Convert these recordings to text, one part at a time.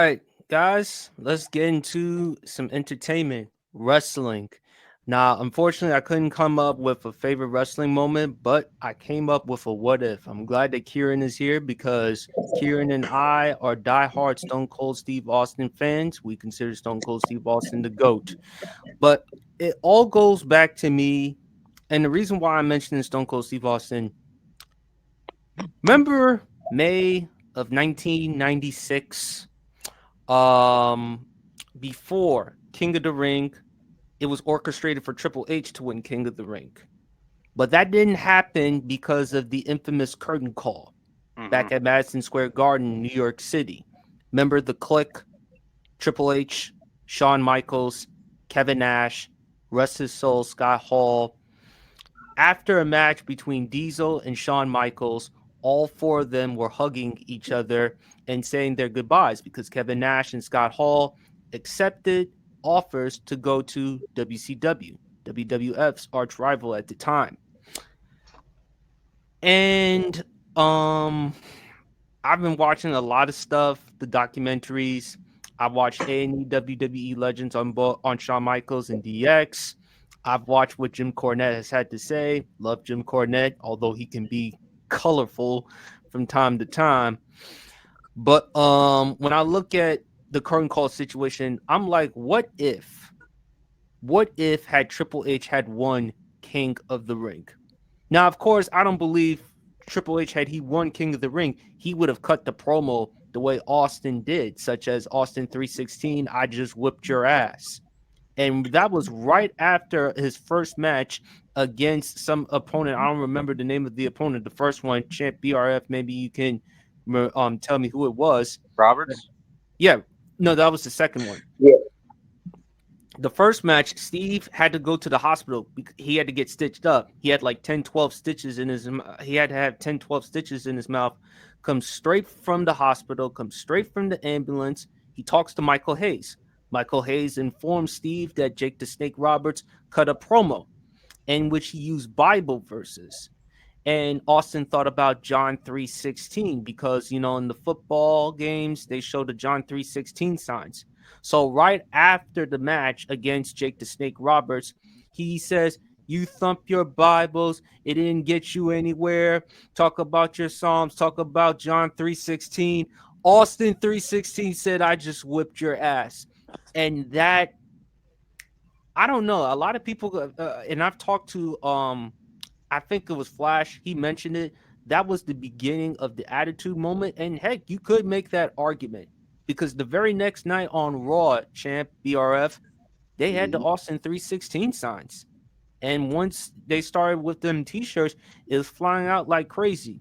right, guys, let's get into some entertainment, wrestling. Now, unfortunately, I couldn't come up with a favorite wrestling moment, but I came up with a what if. I'm glad that Kieran is here because Kieran and I are diehard Stone Cold Steve Austin fans. We consider Stone Cold Steve Austin the GOAT. But it all goes back to me. And the reason why I'm mentioning Stone Cold Steve Austin, remember May of 1996? Um, Before King of the Ring, it was orchestrated for Triple H to win King of the Ring. But that didn't happen because of the infamous curtain call Hmm. back at Madison Square Garden, New York City. Remember the click? Triple H, Shawn Michaels, Kevin Nash, rest his soul, Scott Hall. After a match between Diesel and Shawn Michaels, all four of them were hugging each other and saying their goodbyes because Kevin Nash and Scott Hall accepted offers to go to WCW, WWF's arch rival at the time. And um I've been watching a lot of stuff, the documentaries. I watched A&E WWE Legends on Shawn Michaels and DX. I've watched what Jim Cornette has had to say. Love Jim Cornette, although he can be colorful from time to time. But when I look at the current call situation, I'm like, what if? What if had Triple H had won King of the Ring? Now, of course, I don't believe Triple H had he won King of the Ring, he would have cut the promo the way Austin did, such as Austin 316, I just whipped your ass. And that was right after his first match against some opponent. I don't remember the name of the opponent. The first one, Champ BRF. Maybe you can tell me who it was. Roberts. Yeah, no, that was the second one. Yeah. The first match, Steve had to go to the hospital because he had to get stitched up. He had like 10, 12 stitches in his he had to have 10, 12 stitches in his mouth. Comes straight from the hospital, comes straight from the ambulance. He talks to Michael Hayes. Michael Hayes informs Steve that Jake the Snake Roberts cut a promo in which he used Bible verses. And Austin thought about John 3:16 because in the football games they show the John 3:16 signs. So right after the match against Jake the Snake Roberts, he says, "You thump your Bibles, it didn't get you anywhere. Talk about your Psalms, talk about John 3:16." Austin 3:16 said, "I just whipped your ass." And that, I don't know, a lot of people and I've talked to I think it was Flash. He mentioned it. That was the beginning of the attitude moment. And heck, you could make that argument because the very next night on Raw, Champ BRF, they had the Mhm. Austin 316 signs. And once they started with them t shirts, it was flying out like crazy.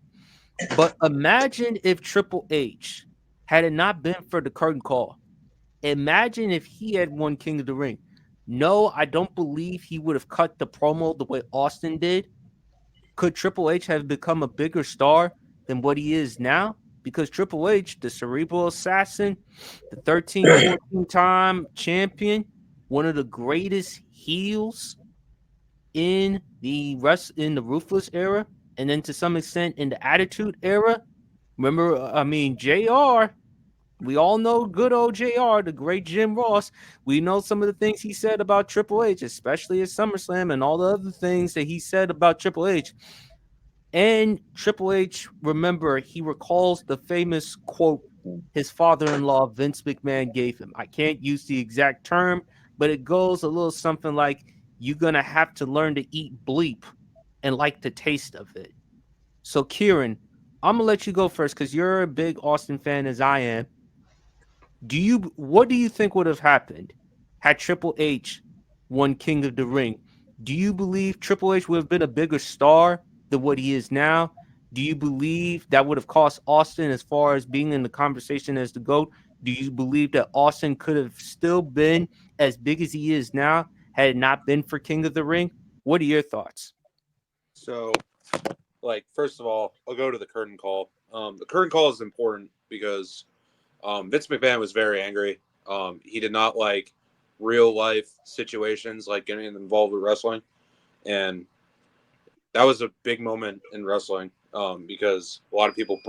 But imagine if Triple H had it not been for the curtain call. Imagine if he had won King of the Ring. No, I don't believe he would have cut the promo the way Austin did. Could Triple H have become a bigger star than what he is now? Because Triple H, the cerebral assassin, the 13, 14 time champion, one of the greatest heels in the ruthless era, and then to some extent in the attitude era. Remember, I mean, JR, we all know good old JR, the great Jim Ross. We know some of the things he said about Triple H, especially at SummerSlam, and all the other things that he said about Triple H. And Triple H, remember, he recalls the famous quote his father in law, Vince McMahon, gave him. I can't use the exact term, but it goes a little something like, "You're going to have to learn to eat bleep and like the taste of it." So, Kieran, I'm going to let you go first because you're a big Austin fan as I am. What do you think would have happened had Triple H won King of the Ring? Do you believe Triple H would have been a bigger star than what he is now? Do you believe that would have cost Austin as far as being in the conversation as the GOAT? Do you believe that Austin could have still been as big as he is now had it not been for King of the Ring? What are your thoughts? So, first of all, I'll go to the curtain call. The curtain call is important because Vince McMahon was very angry. He did not like real life situations like getting involved with wrestling, and that was a big moment in wrestling because a lot of people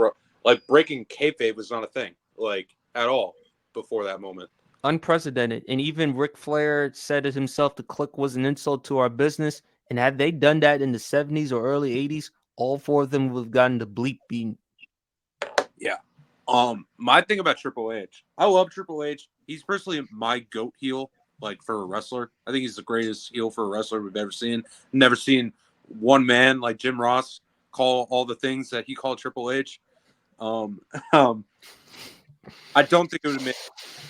breaking kayfabe was not a thing at all. before that moment. Unprecedented. And even Ric Flair said it himself, the click was an insult to our business. And had they done that in the 70s or early 80s, all four of them would have gotten the bleep beaten. Yeah. My thing about Triple H, I love Triple H. He's personally my goat heel, like for a wrestler. I think he's the greatest heel for a wrestler we've ever seen. Never seen one man like Jim Ross call all the things that he called Triple H. Um, um, I don't think it would have made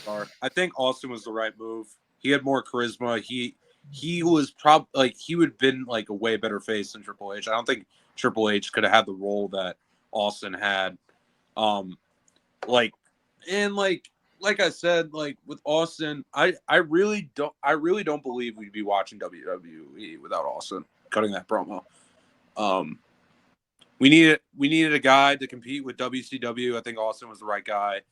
star. I think Austin was the right move. He had more charisma. He was probably like he would have been like a way better face than Triple H. I don't think Triple H could have had the role that Austin had. Um, like and like I said, like with Austin, I really don't believe we'd be watching WWE without Austin cutting that promo. Um, we needed a guy to compete with WCW. I think Austin was the right guy.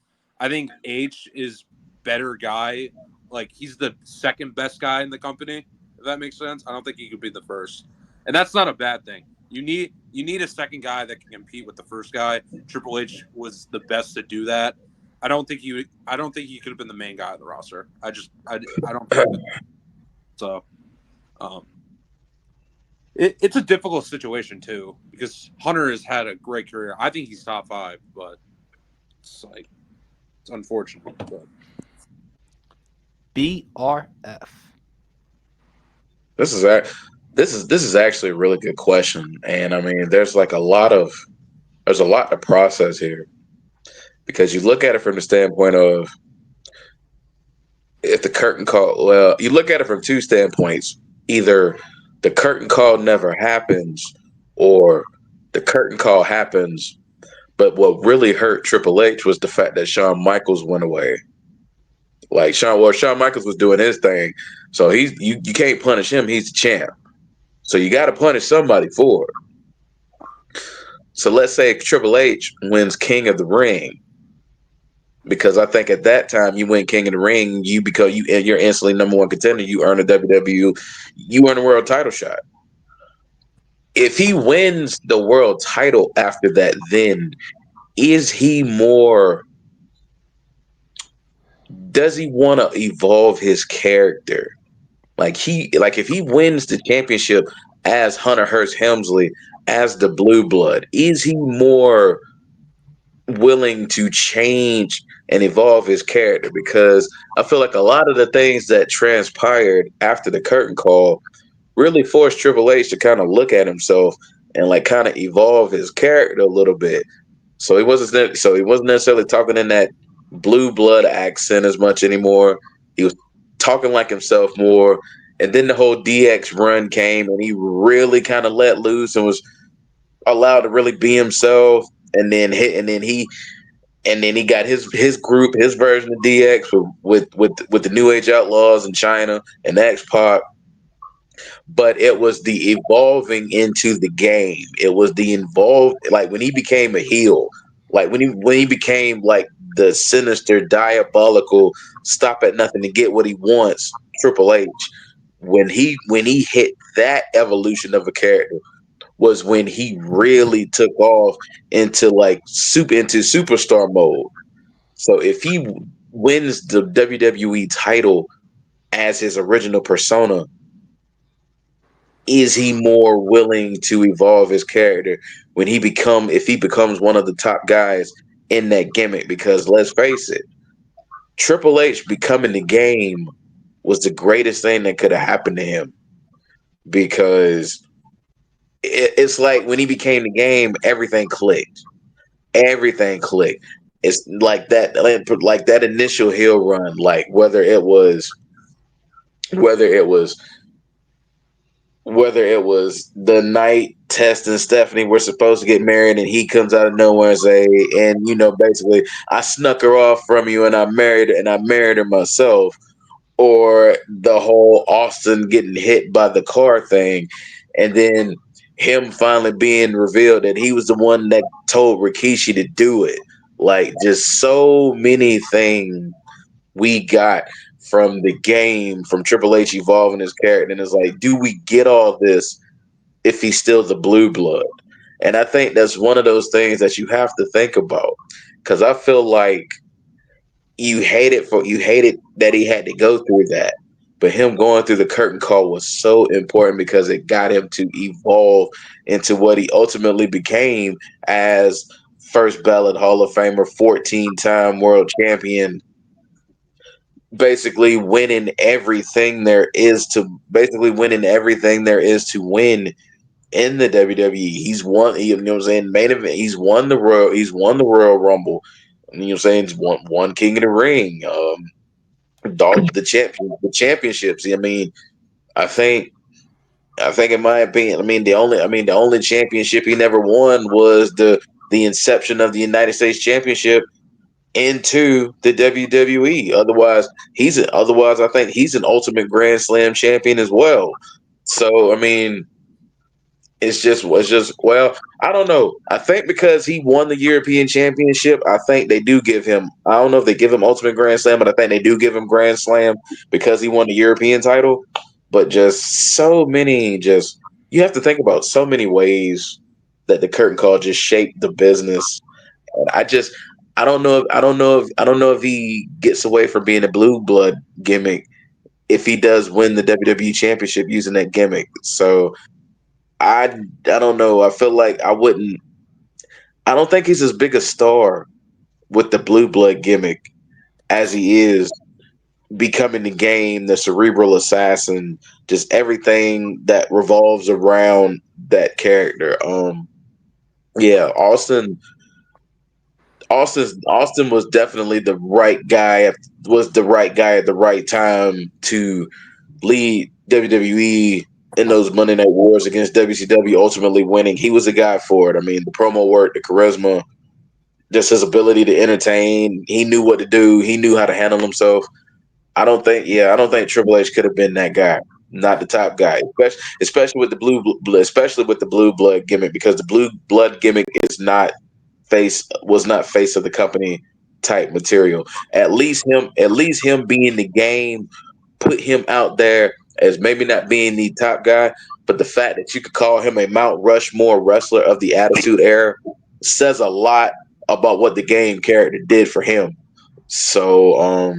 I think H is better guy. Like he's the second best guy in the company. If that makes sense, I don't think he could be the first, and that's not a bad thing. You need a second guy that can compete with the first guy. Triple H was the best to do that. I don't think he could have been the main guy on the roster. I don't think so. Um, it's a difficult situation too because Hunter has had a great career. I think he's top five, but it's like it's unfortunate. But BRF. This is a, this is actually a really good question, and I mean, there's a lot to process here because you look at it from the standpoint of if the curtain call. Well, you look at it from two standpoints: either the curtain call never happens, or the curtain call happens. But what really hurt Triple H was the fact that Shawn Michaels went away. Like Shawn Michaels was doing his thing, so you can't punish him. He's the champ. So you got to punish somebody for it. So let's say Triple H wins King of the Ring, because I think at that time you win King of the Ring, you're instantly number one contender. You earn a WWE, you earn a world title shot. If he wins the world title after that, then is he more? Does he want to evolve his character? Like if he wins the championship as Hunter Hearst Helmsley as the Blue Blood, is he more willing to change and evolve his character? Because I feel like a lot of the things that transpired after the curtain call really forced Triple H to kind of look at himself and like kind of evolve his character a little bit. So he wasn't necessarily talking in that blue blood accent as much anymore. He was talking like himself more. And then the whole DX run came and he really kind of let loose and was allowed to really be himself. And then he got his group, his version of DX with the New Age Outlaws in China and X Pac. But it was the evolving into the game. It was the involved, like when he became a heel, like when he became like the sinister, diabolical, stop at nothing to get what he wants. Triple H, when he hit that evolution of a character, was when he really took off into superstar mode. So if he wins the WWE title as his original persona, is he more willing to evolve his character if he becomes one of the top guys in that gimmick? Because let's face it, Triple H becoming the game was the greatest thing that could have happened to him, because it's like when he became the game, everything clicked. Everything clicked. It's like that initial heel run, like whether it was the night Test and Stephanie were supposed to get married and he comes out of nowhere and say, and basically, I snuck her off from you and I married her myself, or the whole Austin getting hit by the car thing, and then him finally being revealed that he was the one that told Rikishi to do it. Like, just so many things we got from the game, from Triple H evolving his character, and it's like, do we get all this if he's still the blue blood? And I think that's one of those things that you have to think about, because I feel like you hated that he had to go through that. But him going through the curtain call was so important because it got him to evolve into what he ultimately became as first ballot Hall of Famer, 14-time world champion, basically winning everything there is to win in the WWE. He's won, you know what I'm saying, main event. He's won the Royal Rumble. You know what I'm saying? He's won King of the Ring. The championships. I mean, I think I think in my opinion, the only championship he never won was the inception of the United States Championship into the WWE. Otherwise I think he's an ultimate Grand Slam champion as well. So I mean, well, I don't know. I think because he won the European Championship, I think they do give him. I don't know if they give him Ultimate Grand Slam, but I think they do give him Grand Slam because he won the European title. But just so many, just you have to think about so many ways that the curtain call just shaped the business. And I don't know if he gets away from being a blue blood gimmick if he does win the WWE Championship using that gimmick. So I don't know. I feel like I wouldn't. I don't think he's as big a star with the blue blood gimmick as he is becoming the game, the cerebral assassin, just everything that revolves around that character. Yeah, Austin was definitely the right guy. Was the right guy at the right time to lead WWE in those Monday Night Wars against WCW, ultimately winning. He was the guy for it. I mean, the promo work, the charisma, just his ability to entertain. He knew what to do. He knew how to handle himself. I don't think Triple H could have been that guy. Not the top guy, especially with the especially with the blue blood gimmick, because the blue blood gimmick was not face of the company type material. At least him being the game put him out there as maybe not being the top guy, but the fact that you could call him a Mount Rushmore wrestler of the Attitude Era says a lot about what the game character did for him. So,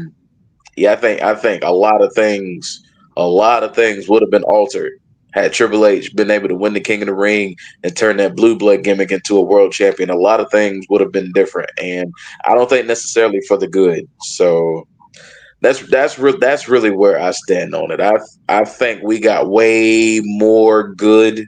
yeah, I think a lot of things would have been altered had Triple H been able to win the King of the Ring and turn that blue blood gimmick into a world champion. A lot of things would have been different, and I don't think necessarily for the good. So that's really where I stand on it. I think we got way more good,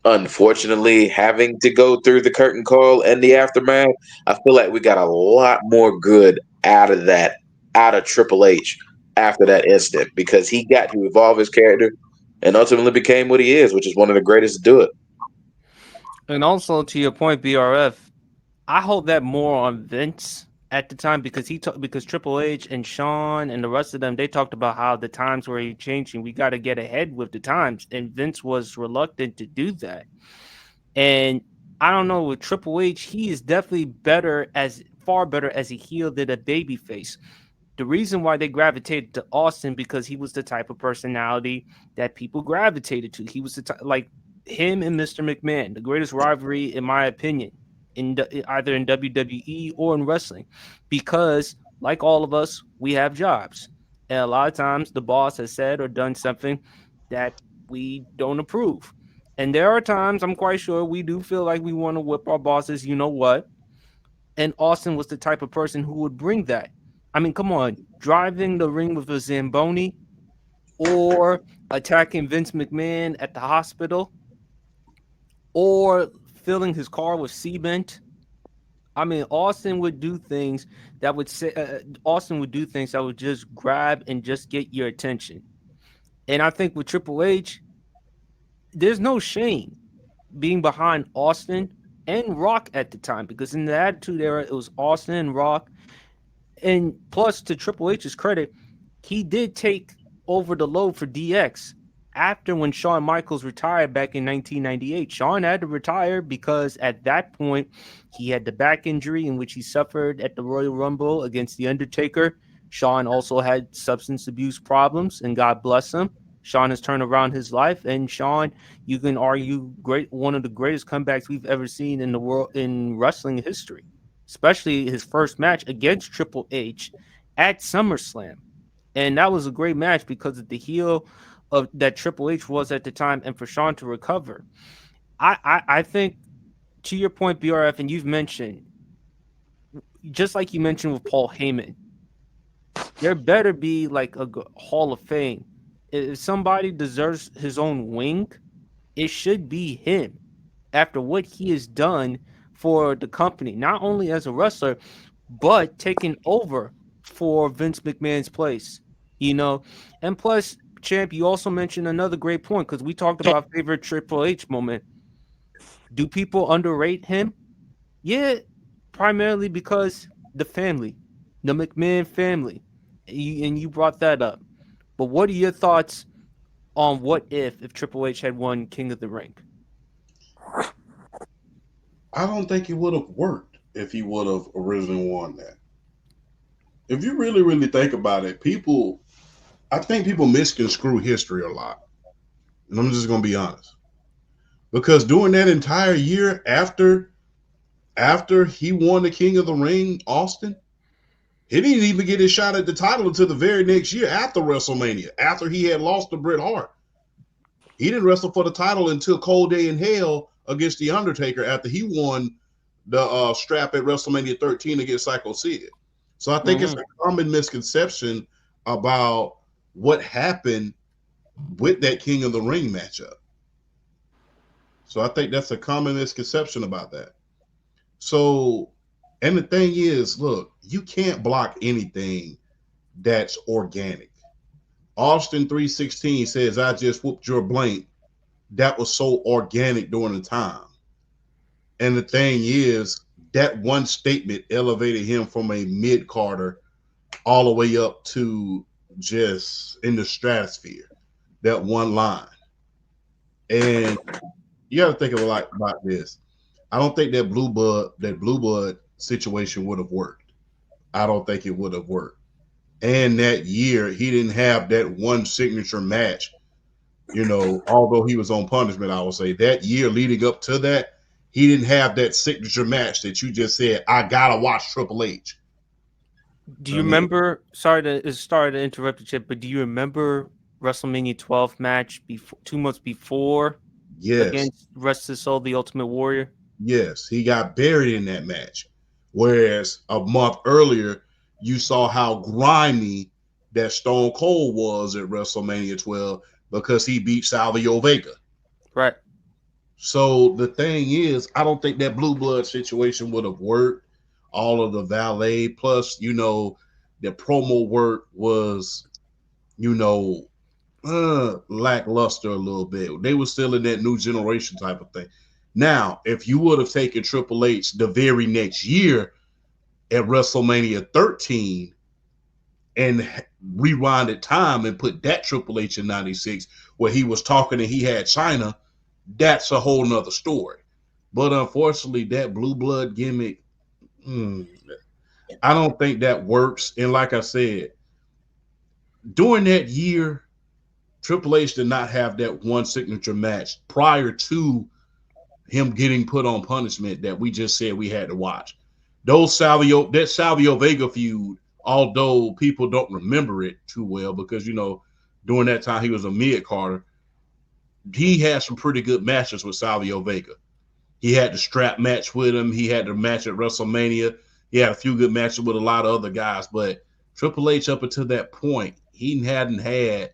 unfortunately, having to go through the curtain call and the aftermath. I feel like we got a lot more good out of Triple H after that incident because he got to evolve his character and ultimately became what he is, which is one of the greatest to do it. And also to your point, BRF, I hold that more on Vince at the time because because Triple H and Shawn and the rest of them, they talked about how the times were changing. We got to get ahead with the times, and Vince was reluctant to do that. And I don't know, with Triple H, he is definitely far better as a heel than a baby face. The reason why they gravitated to Austin because he was the type of personality that people gravitated to. He was like him and Mr. McMahon, the greatest rivalry in my opinion, either in WWE or in wrestling, because like all of us, we have jobs, and a lot of times the boss has said or done something that we don't approve. And there are times I'm quite sure we do feel like we want to whip our bosses. You know what? And Austin was the type of person who would bring that. I mean, come on, driving the ring with a Zamboni or attacking Vince McMahon at the hospital or filling his car with cement. I mean, Austin would do things that would just grab and just get your attention. And I think with Triple H, there's no shame being behind Austin and Rock at the time because in the Attitude Era, it was Austin and Rock. And plus, to Triple H's credit, he did take over the load for DX after when Shawn Michaels retired back in 1998. Shawn had to retire because at that point, he had the back injury in which he suffered at the Royal Rumble against The Undertaker. Shawn also had substance abuse problems, and God bless him. Shawn has turned around his life, and Shawn, you can argue, one of the greatest comebacks we've ever seen in the world in wrestling history. especially his first match against Triple H at SummerSlam. And that was a great match because of the heel of that Triple H was at the time, and for Sean to recover. I think, to your point, BRF, and you've mentioned, just like you mentioned with Paul Heyman, there better be like a Hall of Fame. If somebody deserves his own wing, it should be him after what he has done for the company, not only as a wrestler, but taking over for Vince McMahon's place, you know. And plus, champ, you also mentioned another great point because we talked about favorite Triple H moment. Do people underrate him? Yeah, primarily because the family, the McMahon family. And you brought that up. But what are your thoughts on what if Triple H had won King of the Ring? I don't think it would have worked if he would have originally won that. If you really, really think about it, I think people misconstrue history a lot. And I'm just going to be honest. Because during that entire year after he won the King of the Ring, Austin, he didn't even get his shot at the title until the very next year after WrestleMania, after he had lost to Bret Hart. He didn't wrestle for the title until Cold Day in Hell against The Undertaker after he won the strap at WrestleMania 13 against Psycho Sid. So I think it's Mm-hmm. a common misconception about what happened with that King of the Ring matchup. So I think that's a common misconception about that. So, and the thing is, look, you can't block anything that's organic. Austin 316 says, I just whooped your blank. That was so organic during the time. And the thing is, that one statement elevated him from a mid Carter all the way up to just in the stratosphere. That one line. And you got to think of like about this. I don't think that blue blood situation would have worked. I don't think it would have worked. And that year, he didn't have that one signature match. Although he was on punishment, I would say that year leading up to that, he didn't have that signature match that you just said. I gotta watch Triple H. Do you I mean, remember? Sorry to interrupt you, Chip, but do you remember WrestleMania 12 match before 2 months before yes, against Rest His Soul, the Ultimate Warrior? yes, he got buried in that match. Whereas a month earlier, you saw how grimy that Stone Cold was at WrestleMania 12 because he beat Salvio Vega. Right. So the thing is, I don't think that blue blood situation would have worked. All of the valet, plus, the promo work was, you know, lackluster a little bit. They were still in that new generation type of thing. Now, if you would have taken Triple H the very next year at WrestleMania 13 and rewinded time and put that Triple H in 96 where he was talking and he had China, that's a whole nother story. But unfortunately, that blue blood gimmick, hmm, I don't think that works. And like I said, during that year, Triple H did not have that one signature match prior to him getting put on punishment that we just said we had to watch. That Salvio Vega feud, although people don't remember it too well because during that time he was a mid Carter, he had some pretty good matches with Salvio Vega. He had the strap match with him. He had the match at WrestleMania. He had a few good matches with a lot of other guys. But Triple H, up until that point, he hadn't had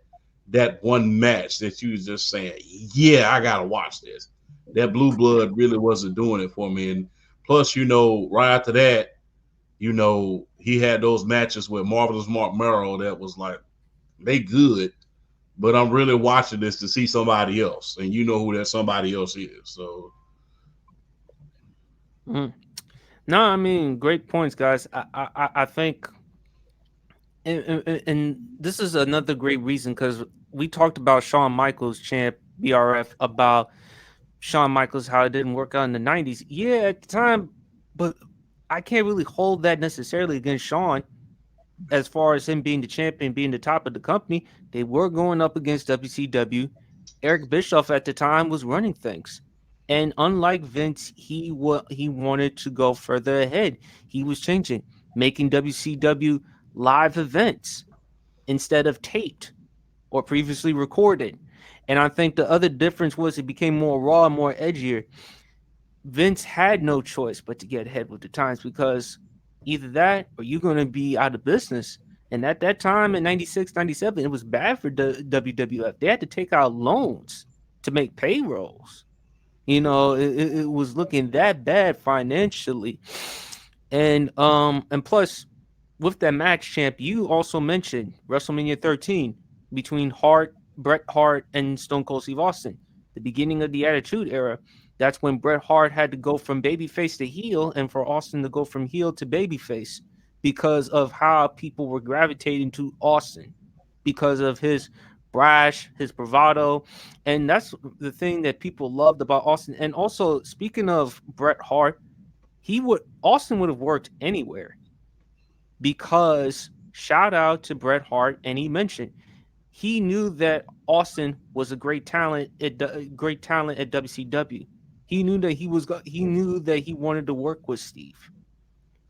that one match that you was just saying, yeah, I got to watch this. That blue blood really wasn't doing it for me. And plus, right after that, he had those matches with Marvelous Mark Merrill that was like, they good, but I'm really watching this to see somebody else. And you know who that somebody else is. So Mm. No, I mean, great points, guys. I think, and this is another great reason because we talked about Shawn Michaels, champ BRF, about Shawn Michaels, how it didn't work out in the 90s. Yeah, at the time, but I can't really hold that necessarily against Shawn as far as him being the champion, being the top of the company. They were going up against WCW. Eric Bischoff at the time was running things. And unlike Vince, he wanted to go further ahead. He was changing, making WCW live events instead of taped or previously recorded. And I think the other difference was it became more raw and more edgier. Vince had no choice but to get ahead with the times because either that or you're going to be out of business. And at that time in 96, 97, it was bad for WWF. They had to take out loans to make payrolls. It was looking that bad financially. And plus with that match, champ, you also mentioned WrestleMania 13 between Bret Hart and Stone Cold Steve Austin, the beginning of the Attitude Era. That's when Bret Hart had to go from babyface to heel, and for Austin to go from heel to babyface because of how people were gravitating to Austin, because of his brash, his bravado, and that's the thing that people loved about Austin. And also, speaking of Bret Hart, Austin would have worked anywhere because shout out to Bret Hart, and he mentioned he knew that Austin was a great talent at WCW. He knew that he wanted to work with Steve.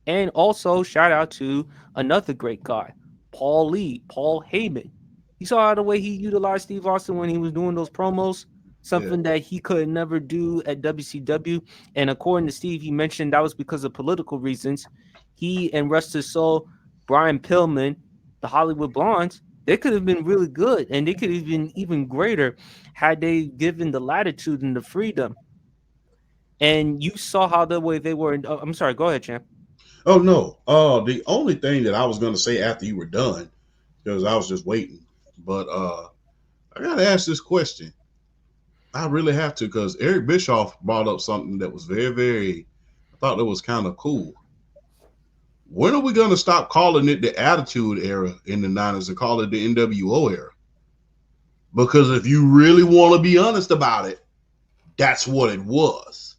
And also shout out to another great guy, Paul Heyman. You saw the way he utilized Steve Austin when he was doing those promos, Yeah. something that he could never do at WCW. And according to Steve, he mentioned that was because of political reasons. He and rest his soul, Brian Pillman, the Hollywood Blondes, they could have been really good and they could have been even greater had they given the latitude and the freedom. And you saw how the way they were. I'm sorry, go ahead, champ. Oh no. The only thing that I was gonna say after you were done, because I was just waiting, but I gotta ask this question. I really have to because Eric Bischoff brought up something that was very, very. I thought that was kind of cool. When are we gonna stop calling it the Attitude Era in the '90s and call it the NWO era? Because if you really want to be honest about it, that's what it was.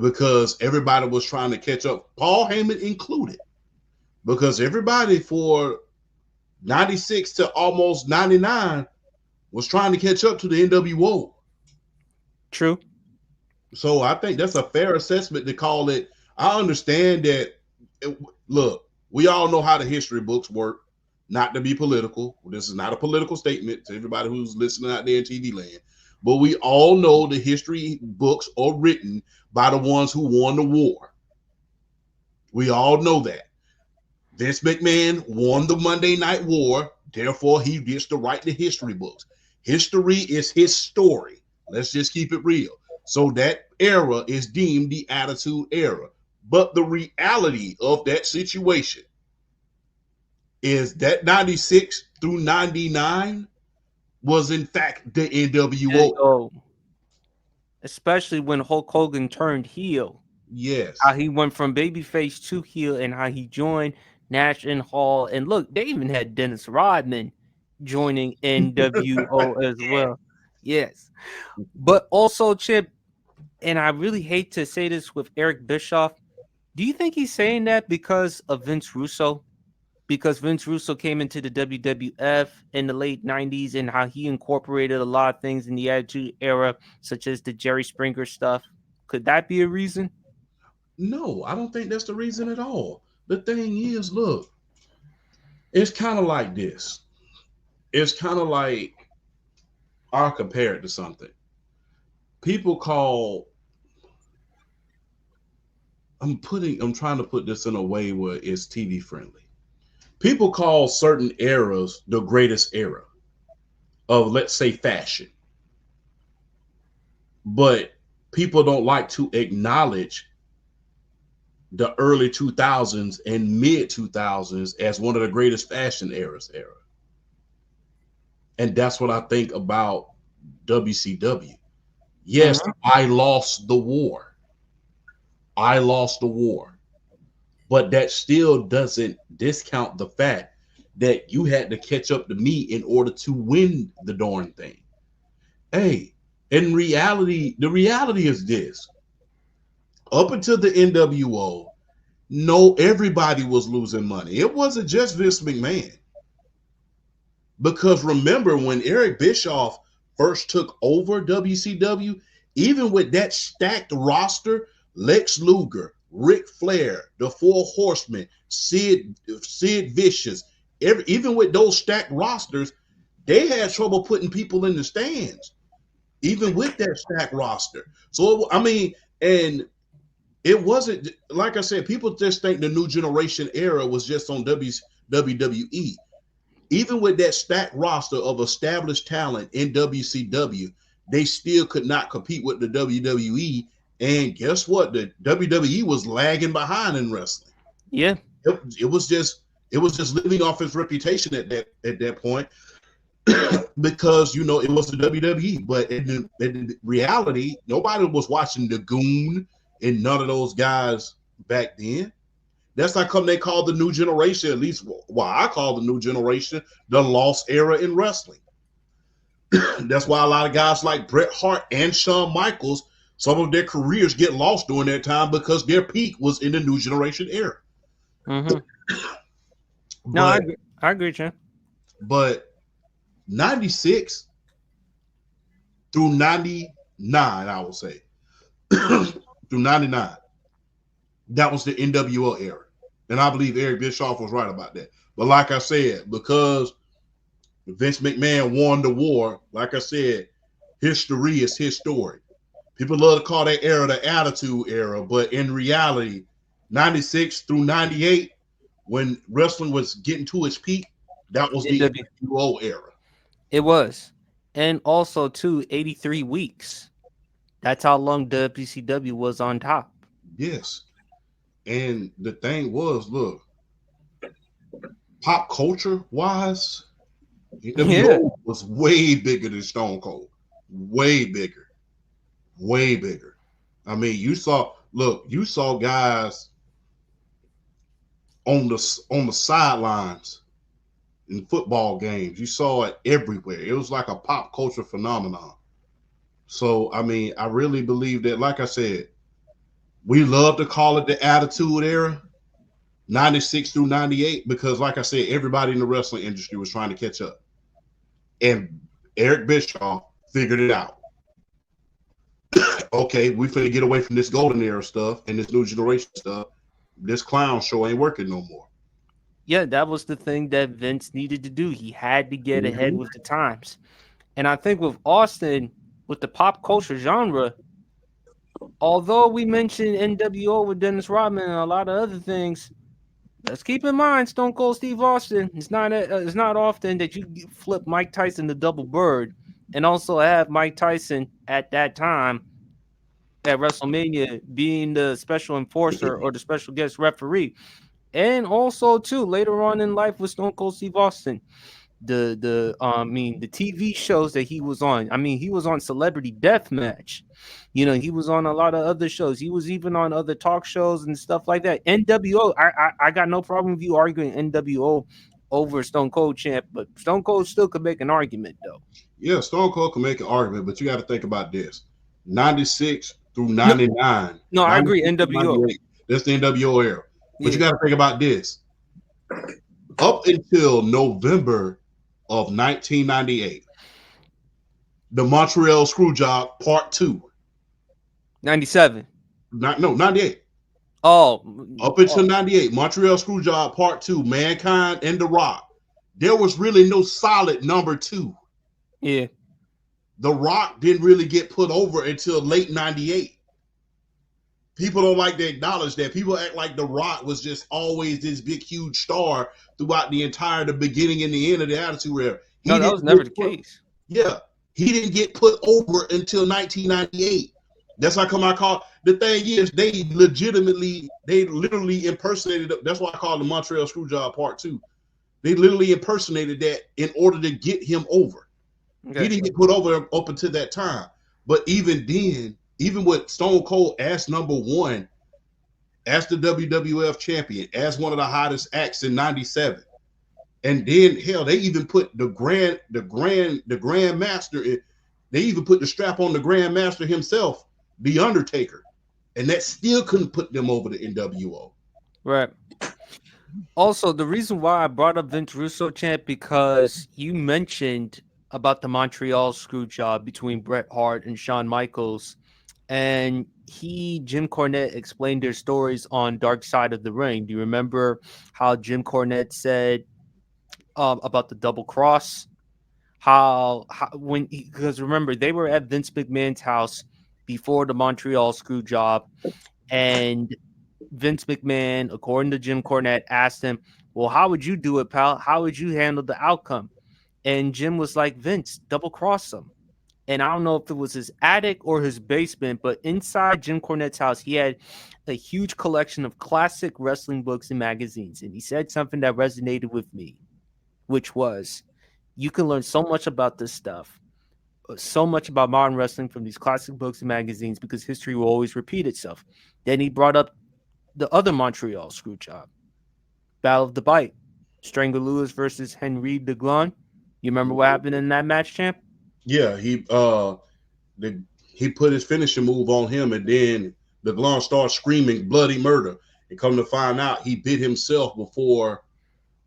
Because everybody was trying to catch up, Paul Heyman included. Because everybody for 96 to almost 99 was trying to catch up to the NWO. True. So I think that's a fair assessment to call it. I understand that. Look, we all know how the history books work. Not to be political. This is not a political statement to everybody who's listening out there in TV land. But we all know the history books are written by the ones who won the war. We all know that. Vince McMahon won the Monday Night War. Therefore, he gets to write the history books. History is his story. Let's just keep it real. So that era is deemed the Attitude Era. But the reality of that situation is that 96 through 99 was in fact the NWO. Especially when Hulk Hogan turned heel. Yes. How he went from babyface to heel and how he joined Nash and Hall. And look, they even had Dennis Rodman joining NWO as well. Yes. But also, Chip, and I really hate to say this with Eric Bischoff, do you think he's saying that because of Vince Russo? Because Vince Russo came into the WWF in the late 90s and how he incorporated a lot of things in the Attitude Era, such as the Jerry Springer stuff. Could that be a reason? No, I don't think that's the reason at all. The thing is, look, it's kind of like this. It's kind of like, I'll compare it to something. People call, I'm trying to put this in a way where it's TV friendly. People call certain eras the greatest era of, let's say, fashion. But people don't like to acknowledge the early 2000s and mid 2000s as one of the greatest fashion era. And that's what I think about WCW. Yes, I lost the war. But that still doesn't discount the fact that you had to catch up to me in order to win the darn thing. Hey, in reality, the reality is this. Up until the NWO, no, everybody was losing money. It wasn't just Vince McMahon. Because remember, when Eric Bischoff first took over WCW, Even with that stacked roster, Lex Luger, Ric Flair, the Four Horsemen, Sid Vicious, even with those stacked rosters, they had trouble putting people in the stands, even with that stacked roster. So, I mean, and it wasn't, like I said, people just think the new generation era was just on WWE. Even with that stacked roster of established talent in WCW, they still could not compete with the WWE. And guess what? The WWE was lagging behind in wrestling. Yeah. It was just living off its reputation at that point because it was the WWE. But in reality, nobody was watching the Goon and none of those guys back then. That's how come they call the new generation, at least why I call the new generation, the lost era in wrestling. That's why a lot of guys like Bret Hart and Shawn Michaels, some of their careers get lost during that time because their peak was in the new generation era. Mm-hmm. No, I agree, Chan. But 96 through 99, I would say, through 99, that was the NWO era. And I believe Eric Bischoff was right about that. But like I said, because Vince McMahon won the war, like I said, history is his story. People love to call that era the Attitude Era, but in reality, 96 through 98, when wrestling was getting to its peak, that was the NWO era. It was. And also, too, 83 weeks. That's how long WCW was on top. Yes. And the thing was, look, pop culture wise, NWO was way bigger than Stone Cold. Way bigger. Way bigger. I mean, you saw guys on the sidelines in football games. You saw it everywhere. It was like a pop culture phenomenon. So, I mean, I really believe that, like I said, we love to call it the Attitude Era, 96 through 98, because, like I said, everybody in the wrestling industry was trying to catch up. And Eric Bischoff figured it out. Okay, we finna get away from this golden era stuff and this new generation stuff. This clown show ain't working no more. Yeah, that was the thing that Vince needed to do. He had to get ahead with the times. And I think with Austin, with the pop culture genre, although we mentioned NWO with Dennis Rodman and a lot of other things, let's keep in mind Stone Cold Steve Austin. It's not often that you flip Mike Tyson to double bird and also have Mike Tyson at that time at WrestleMania being the special enforcer or the special guest referee. And also too later on in life with Stone Cold Steve Austin, the TV shows that he was on. I mean, he was on Celebrity Deathmatch. He was on a lot of other shows. He was even on other talk shows and stuff like that. NWO, I got no problem with you arguing NWO over Stone Cold champ, but Stone Cold still could make an argument though. Yeah, Stone Cold can make an argument, but you got to think about this: 96 through 99. No, I agree. NWO. That's the NWO era. But you got to think about this. Up until November of 1998, the Montreal Screwjob Part 2. 97. 98. Oh. Up until 98, Montreal Screwjob Part 2, Mankind and The Rock. There was really no solid number 2. Yeah. The Rock didn't really get put over until late 98. People don't like to acknowledge that. People act like The Rock was just always this big, huge star throughout the beginning and the end of the Attitude Era. No, that was never the case. Yeah. He didn't get put over until 1998. That's how come I call the thing is they literally impersonated. That's why I call the Montreal Screwjob Part 2. They literally impersonated that in order to get him over. Okay. He didn't get put over up until that time. But even then, even with Stone Cold as number 1, as the WWF champion, as one of the hottest acts in 97. And then hell, they even put the Grand Master, they even put the strap on the Grand Master himself, The Undertaker. And that still couldn't put them over the NWO. Right. Also, the reason why I brought up Vince Russo, champ, because you mentioned about the Montreal screw job between Bret Hart and Shawn Michaels. and Jim Cornette explained their stories on Dark Side of the Ring. Do you remember how Jim Cornette said about the double cross? How when because remember they were at Vince McMahon's house before the Montreal screw job, and Vince McMahon, according to Jim Cornette, asked him, "Well, how would you do it, pal? How would you handle the outcome?" And Jim was like, "Vince, double cross him." And I don't know if it was his attic or his basement, but inside Jim Cornette's house, he had a huge collection of classic wrestling books and magazines. And he said something that resonated with me, which was, you can learn so much about this stuff, so much about modern wrestling from these classic books and magazines because history will always repeat itself. Then he brought up the other Montreal screw job, Battle of the Bite, Stranger Lewis versus Henry DeGlon. You remember what happened in that match, champ? Yeah, he put his finishing move on him, and then the Glon started screaming bloody murder. And come to find out, he bit himself before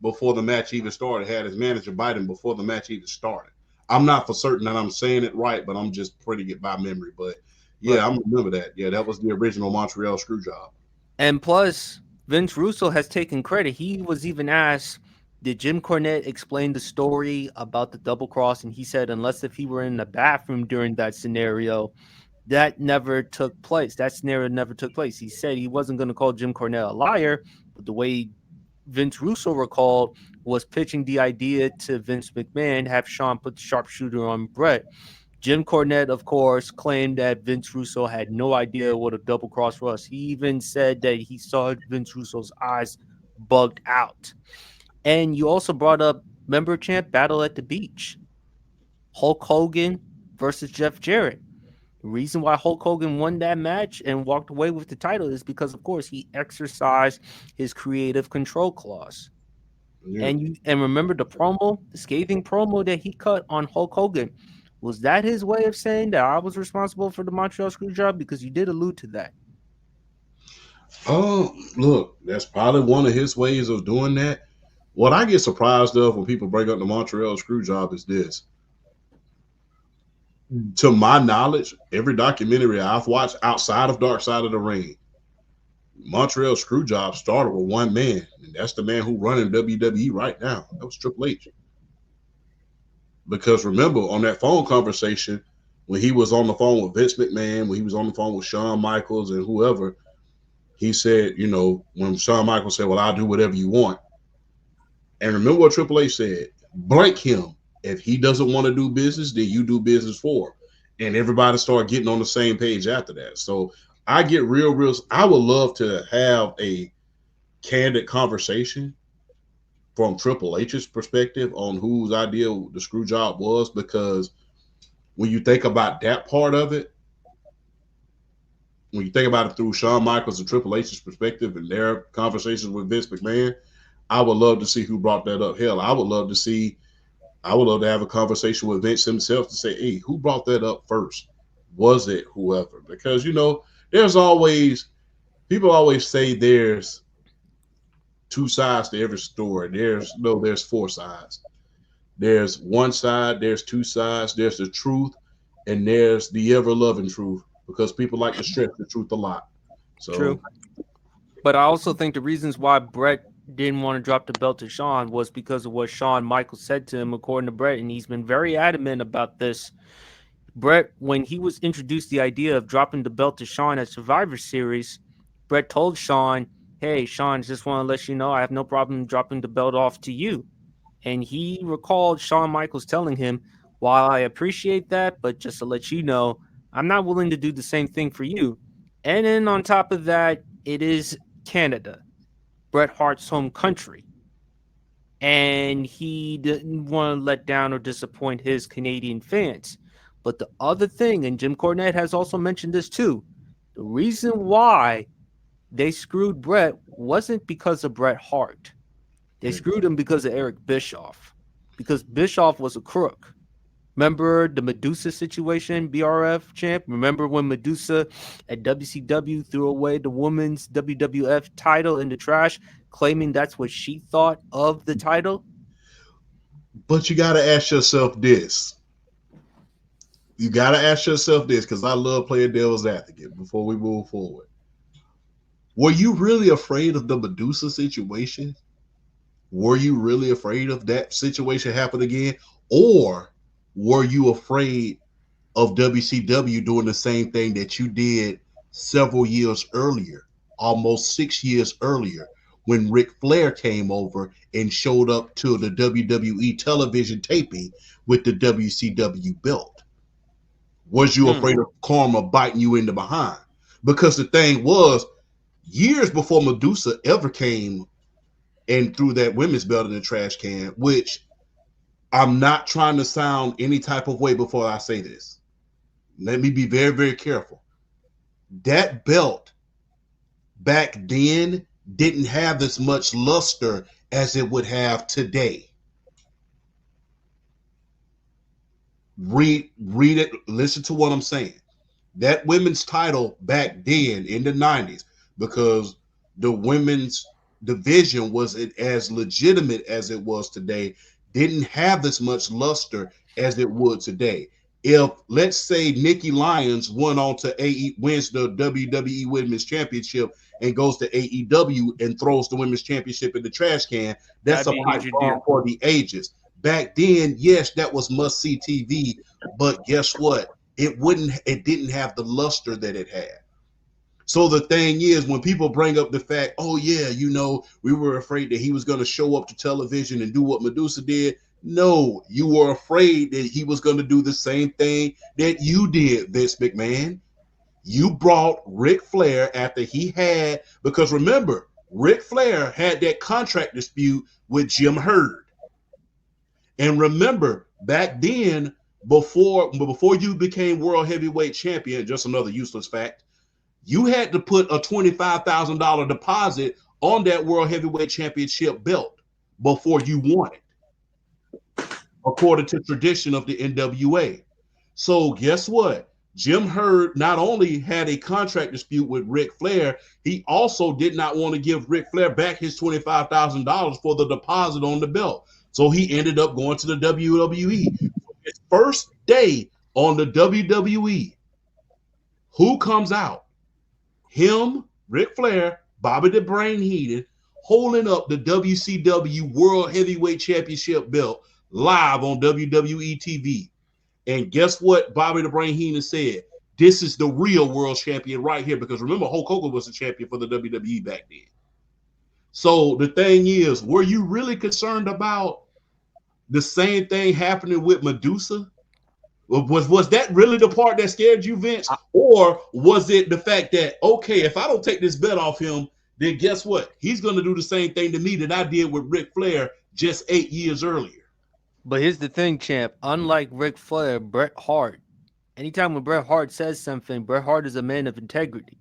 the match even started. Had his manager bite him before the match even started. I'm not for certain that I'm saying it right, but I'm just putting it by memory. But yeah, Right. I remember that. Yeah, that was the original Montreal screw job. And plus, Vince Russo has taken credit. He was even asked, did Jim Cornette explain the story about the double cross? And he said, unless if he were in the bathroom during that scenario, that never took place. That scenario never took place. He said he wasn't going to call Jim Cornette a liar, but the way Vince Russo recalled was pitching the idea to Vince McMahon, have Sean put the sharpshooter on Brett. Jim Cornette, of course, claimed that Vince Russo had no idea what a double cross was. He even said that he saw Vince Russo's eyes bugged out. And you also brought up, member champ Battle at the Beach, Hulk Hogan versus Jeff Jarrett. The reason why Hulk Hogan won that match and walked away with the title is because, of course, he exercised his creative control clause. Yeah. And remember the scathing promo that he cut on Hulk Hogan. Was that his way of saying that I was responsible for the Montreal screw job? Because you did allude to that. Oh, look, that's probably one of his ways of doing that. What I get surprised of when people bring up the Montreal screw job is this. To my knowledge, every documentary I've watched outside of Dark Side of the Ring, Montreal screw job started with one man, and that's the man who running WWE right now. That was Triple H. Because remember, on that phone conversation, when he was on the phone with Vince McMahon, when he was on the phone with Shawn Michaels and whoever, he said, when Shawn Michaels said, "Well, I'll do whatever you want." And remember what Triple H said: blank him. If he doesn't want to do business, then you do business for him. And everybody started getting on the same page after that. So I get real. I would love to have a candid conversation from Triple H's perspective on whose idea the screw job was, because when you think about that part of it, when you think about it through Shawn Michaels and Triple H's perspective and their conversations with Vince McMahon, I would love to see who brought that up. Hell, I would love to have a conversation with Vince himself to say, hey, who brought that up first? Was it whoever? Because, there's always, people always say there's two sides to every story. There's four sides. There's one side, there's two sides, there's the truth, and there's the ever-loving truth, because people like to stress the truth a lot. So, True. But I also think the reasons why Brett didn't want to drop the belt to Shawn was because of what Shawn Michaels said to him, according to Brett, and he's been very adamant about this. Brett, when he was introduced the idea of dropping the belt to Shawn at Survivor Series, Brett told Shawn, hey, Shawn, just want to let you know I have no problem dropping the belt off to you. And he recalled Shawn Michaels telling him, while I appreciate that, but just to let you know, I'm not willing to do the same thing for you. And then on top of that, it is Canada, Bret Hart's home country. And he didn't want to let down or disappoint his Canadian fans. But the other thing, and Jim Cornette has also mentioned this too, the reason why they screwed Bret wasn't because of Bret Hart. They screwed him because of Eric Bischoff, because Bischoff was a crook. Remember the Medusa situation, BRF champ? Remember when Medusa at WCW threw away the women's WWF title in the trash, claiming that's what she thought of the title? but you got to ask yourself this. You got to ask yourself this, because I love playing devil's advocate before we move forward. Were you really afraid of the Medusa situation? Were you really afraid of that situation happening again? Or were you afraid of WCW doing the same thing that you did several years earlier, almost 6 years earlier, when Ric Flair came over and showed up to the WWE television taping with the WCW belt? Was you afraid of karma biting you in the behind? Because the thing was, years before Medusa ever came and threw that women's belt in the trash can, which I'm not trying to sound any type of way before I say this. Let me be very, very careful. That belt back then didn't have as much luster as it would have today. Read it, listen to what I'm saying. That women's title back then in the 90s, because the women's division wasn't as legitimate as it was today, didn't have as much luster as it would today. If, let's say, Nikki Lyons wins the WWE Women's Championship and goes to AEW and throws the Women's Championship in the trash can, that's That'd a be a pipe huge bomb deal. for the ages. Back then, yes, that was must-see TV, but guess what? It didn't have the luster that it had. So the thing is, when people bring up the fact, oh yeah, we were afraid that he was going to show up to television and do what Medusa did. No, you were afraid that he was going to do the same thing that you did, Vince McMahon. You brought Ric Flair after he had, because remember, Ric Flair had that contract dispute with Jim Herd. And remember, back then, before you became world heavyweight champion, just another useless fact, you had to put a $25,000 deposit on that world heavyweight championship belt before you won it, according to tradition of the NWA. So guess what? Jim Herd not only had a contract dispute with Ric Flair, he also did not want to give Ric Flair back his $25,000 for the deposit on the belt. So he ended up going to the WWE. His first day on the WWE, who comes out? Him, Ric Flair, Bobby the Brain Heenan, holding up the WCW World Heavyweight Championship belt live on WWE TV. And guess what Bobby the Brain Heenan said? This is the real world champion right here. Because remember, Hulk Hogan was the champion for the WWE back then. So the thing is, were you really concerned about the same thing happening with Medusa? Was that really the part that scared you, Vince? Or was it the fact that, okay, if I don't take this bet off him, then guess what? He's going to do the same thing to me that I did with Ric Flair just 8 years earlier. But here's the thing, champ. Unlike Ric Flair, Bret Hart, anytime when Bret Hart says something, Bret Hart is a man of integrity.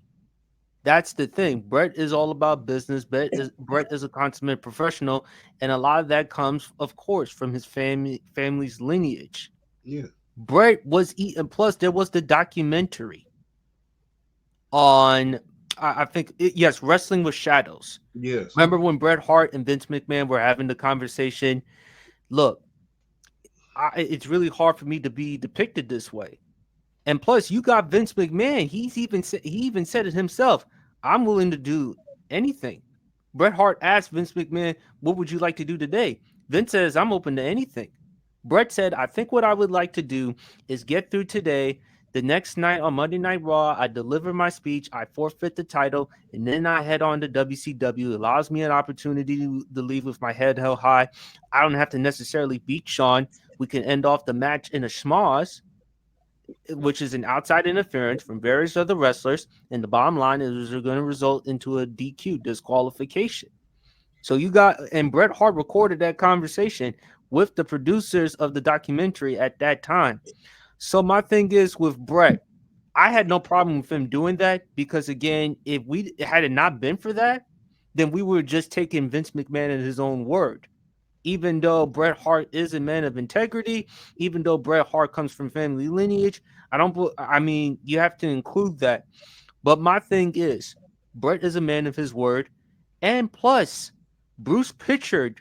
That's the thing. Bret is all about business. Bret is a consummate professional, and a lot of that comes, of course, from his family's lineage. Yeah. Bret was eaten. Plus, there was the documentary on, I think, yes, Wrestling with Shadows. Yes. Remember when Bret Hart and Vince McMahon were having the conversation? Look, it's really hard for me to be depicted this way. And plus, you got Vince McMahon. He even said it himself. I'm willing to do anything. Bret Hart asked Vince McMahon, "What would you like to do today?" Vince says, "I'm open to anything." Bret said, "I think what I would like to do is get through today. The next night on Monday Night Raw, I deliver my speech, I forfeit the title, and then I head on to WCW. It allows me an opportunity to leave with my head held high. I don't have to necessarily beat Shawn. We can end off the match in a schmoz, which is an outside interference from various other wrestlers. And the bottom line is they're going to result into a DQ, disqualification." So and Bret Hart recorded that conversation with the producers of the documentary at that time. So my thing is with Bret, I had no problem with him doing that because, again, if had it not been for that, then we were just taking Vince McMahon at his own word. Even though Bret Hart is a man of integrity, even though Bret Hart comes from family lineage, you have to include that. But my thing is, Bret is a man of his word. And plus, Bruce Pritchard,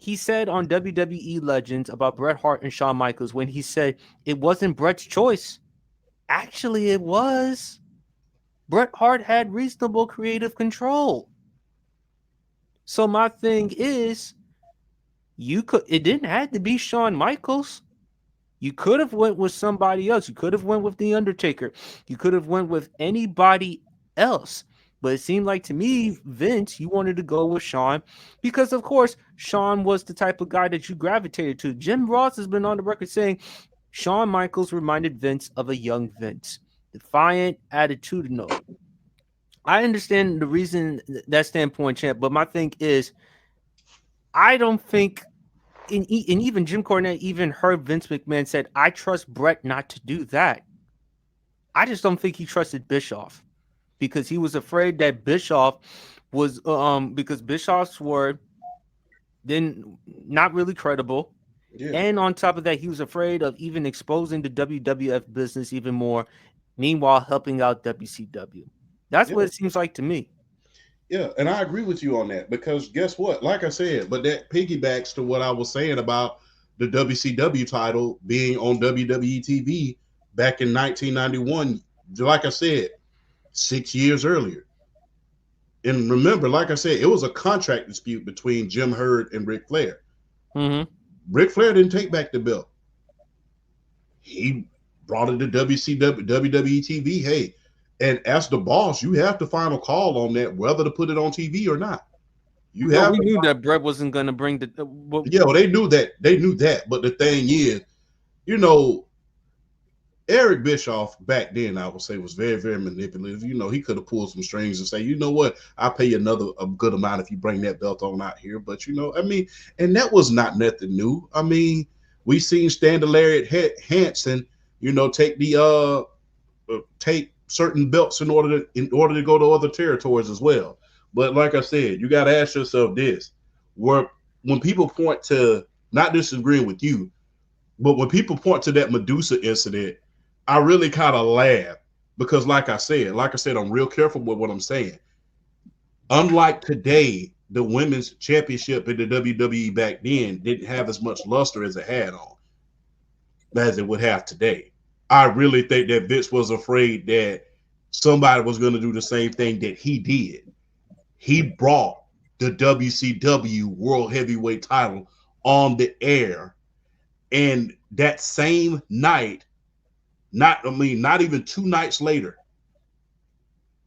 he said on WWE Legends about Bret Hart and Shawn Michaels when he said it wasn't Bret's choice. Actually, it was. Bret Hart had reasonable creative control. So my thing is, it didn't have to be Shawn Michaels. You could have went with somebody else. You could have went with The Undertaker. You could have went with anybody else. But it seemed like to me, Vince, you wanted to go with Shawn because, of course, Shawn was the type of guy that you gravitated to. Jim Ross has been on the record saying Shawn Michaels reminded Vince of a young Vince, defiant, attitudinal. I understand the reason that standpoint, champ, but my thing is, I don't think and even Jim Cornette even heard Vince McMahon said, I trust Bret not to do that. I just don't think he trusted Bischoff because he was afraid that Bischoff was because Bischoff's word then not really credible. Yeah, And on top of that, he was afraid of even exposing the WWF business even more, meanwhile helping out WCW. That's yeah, what it seems like to me. yeah. And I agree with you on that because guess what? Like I said, but that piggybacks to what I was saying about the WCW title being on WWE TV back in 1991. Like I said, 6 years earlier. And remember, like I said, it was a contract dispute between Jim Herd and Ric Flair. Mm-hmm. Ric Flair didn't take back the belt. He brought it to WCW, WWE TV. Hey, and as the boss, you have the final call on that, whether to put it on TV or not. You No, have we the knew that Bret wasn't going to bring the. yeah, well, they knew that. They knew that. But the thing is, you know, Eric Bischoff back then, I would say, was very, very manipulative. You know, he could have pulled some strings and say, you know what, I'll pay you a good amount if you bring that belt on out here. But you know, I mean, and that was not nothing new. I mean, we seen Standard Hansen, you know, take certain belts in order to go to other territories as well. But like I said, you got to ask yourself this: where when people point to not disagreeing with you, but when people point to that Medusa incident, I really kind of laugh because, like I said, I'm real careful with what I'm saying. Unlike today, the women's championship in the WWE back then didn't have as much luster as it had on as it would have today. I really think that Vince was afraid that somebody was going to do the same thing that he did. He brought the WCW World Heavyweight title on the air, and that same night, not even 2 nights later,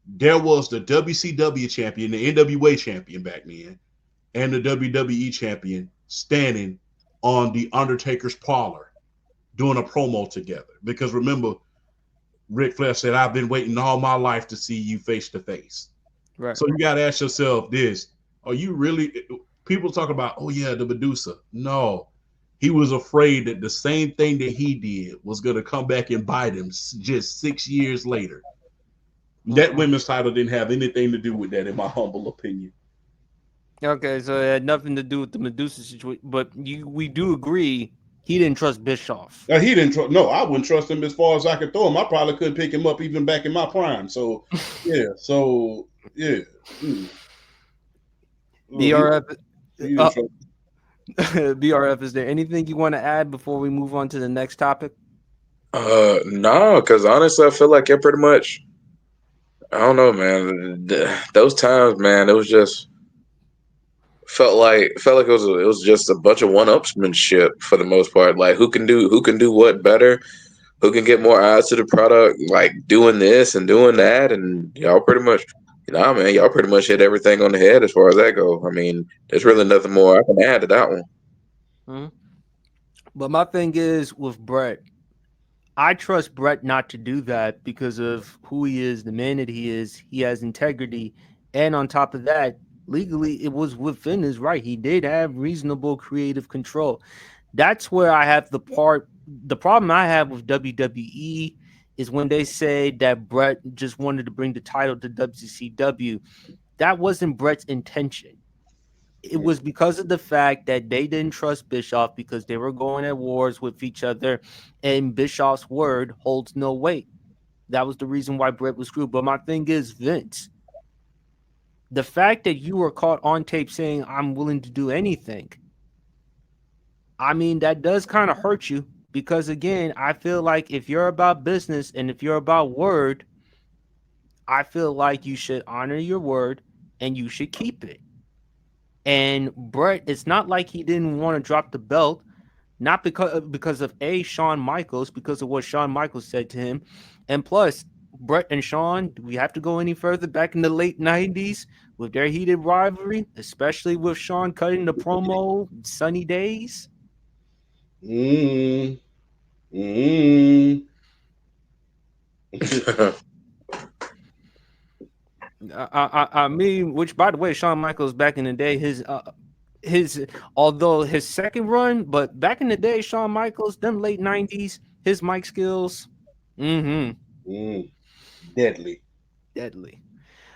there was the WCW champion, the NWA champion back then, and the WWE champion standing on the Undertaker's parlor doing a promo together. Because remember, Ric Flair said, I've been waiting all my life to see you face to face. Right. So you got to ask yourself this: are you really? People talk about, oh yeah, the Medusa. No, he was afraid that the same thing that he did was going to come back and bite him just 6 years later. That women's title didn't have anything to do with that, in my humble opinion. Okay, so it had nothing to do with the Medusa situation, but we do agree he didn't trust Bischoff. He didn't trust. No, I wouldn't trust him as far as I could throw him. I probably couldn't pick him up even back in my prime. So yeah, yeah. Mm. BRF, He didn't trust. BRF, is there anything you want to add before we move on to the next topic? No, because honestly, I feel like it pretty much. I don't know, man. Those times, man, it was just felt like it was just a bunch of one-upsmanship for the most part. Like who can do what better, who can get more eyes to the product, like doing this and doing that, and y'all pretty much, man, y'all pretty much hit everything on the head as far as that go. I mean, there's really nothing more I can add to that one. Mhm. But my thing is with Bret, I trust Bret not to do that because of who he is, the man that he is. He has integrity. And on top of that, legally, it was within his right. He did have reasonable creative control. That's where I have the problem I have with WWE is when they say that Bret just wanted to bring the title to WCW. That wasn't Bret's intention. It was because of the fact that they didn't trust Bischoff because they were going at wars with each other, and Bischoff's word holds no weight. That was the reason why Bret was screwed. But my thing is, Vince, the fact that you were caught on tape saying, I'm willing to do anything, I mean, that does kind of hurt you because, again, I feel like if you're about business and if you're about word, I feel like you should honor your word and you should keep it. And Brett, it's not like he didn't want to drop the belt, not because of Shawn Michaels, because of what Shawn Michaels said to him, and plus Brett and Shawn. Do we have to go any further back in the late '90s with their heated rivalry, especially with Shawn cutting the promo "Sunny Days"? Mm, mm. I mean, which by the way, Shawn Michaels back in the day, his although his second run, but back in the day, Shawn Michaels, them late '90s, his mic skills, Mm. Deadly. deadly.